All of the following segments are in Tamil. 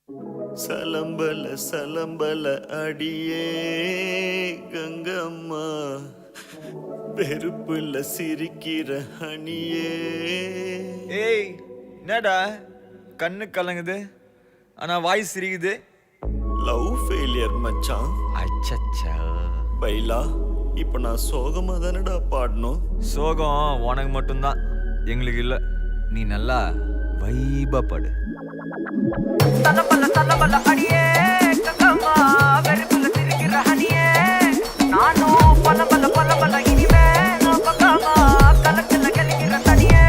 சலம்பல சலம்பல அடியே கங்கம்மா, வெறுப்புல சிரிக்கிற ஹனியே. ஏய் என்னடா கண்ணு கலங்குது ஆனா வாய் சிரிக்குது? லவ் ஃபெயிலியர் மச்சான். அச்சச்சா பைலா, இப்ப நான் சோகமா தானடா பாடணும். சோகம் உனக்கு மட்டும்தான், எங்களுக்கு இல்ல. நீ நல்லா வைபா பாடு. தலபல தலபல அடியே கங்கம்மா, வெறுப்புல சிரிக்கிற ஹனியே. நானும் பலபல பலபல இனிமே நான் பக்காமா, கலத்துல கலிக்கிற தனியே.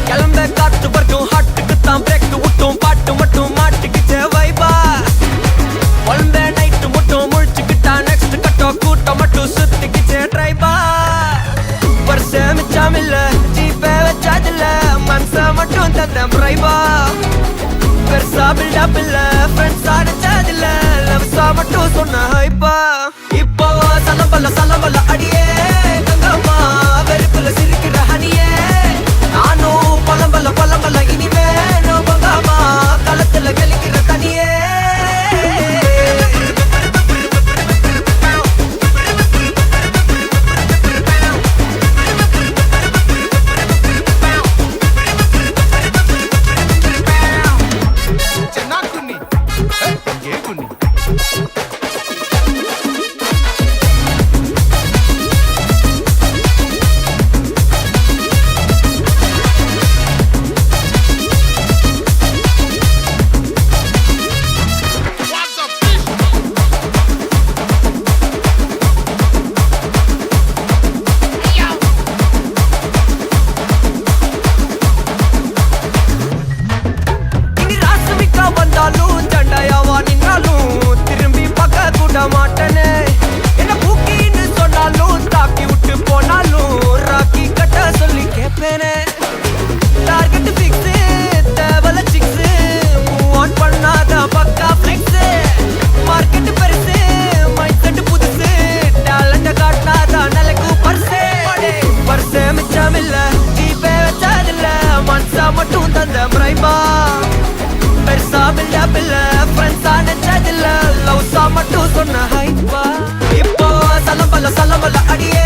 கிளம்ப காத்து வரைக்கும் ஹாட்டுக்கு தான் பிரேக் விட்டும், பாட்டு மட்டும் மாட்டிக்கிச்சே வைபா. ஒன்பே நைட்டு மட்டும் முழிச்சுக்கிட்டா நெக்ஸ்ட் கட்டோ கூட்டம் மட்டும் சுத்திக்கிச்சே ட்ரைபா. வருஷ மிச்சம் இல்ல ஜீப்பே வச்சாதில்ல, மனச மட்டும் தந்த ட்ரைபா. பெருசா பில்டப் இல்ல ஃப்ரெண்ட்ஸ் அடிச்சதில்ல, லவ்ஸா மட்டும் சொன்ன ஹைப்பா. இப்போ சலம்பல சலம்பல அடியே கங்கம்மா, வெறுப்புல சிரிக்கிற ஹனியே. நானும் பலம்பல பலம்பல இனிமே நோ பங்காமா, களத்துல கலிக்கிற தனியே. இனி ராசமிக்கா வந்தாலும் சண்டையாவா நின்னாலும் திரும்பி பார்க்க கூட மாட்டேனே. என்ன பூக்கின்னு சொன்னாலும் தாக்கி விட்டு போனாலும் ராக்கி கட்ட சொல்லி கேட்பேனே. டார்கெட் ஃபிக்ஸ் தேவல சிக்ஸ், மூவ் ஆன் பண்ணாத பக்கா ஃபிளிக்ஸ். மார்க்கெட் பெருசு மைண்ட் செட் புதுசு, டேலண்ட காட்டாத நிலைக்கு பர்சே. பர்சே மிச்சம் இல்ல ஜீப்பே வச்சதில்ல, மனசா மட்டும் தந்த முறைபா. பெருசா பில்டப் இல்ல ஃப்ரெண்ட்ஸா நெச்சதில்ல, லவ்ஸா மட்டும் சொன்ன ஹைப்பா. இப்போ சலம்பல சலம்பல அடியே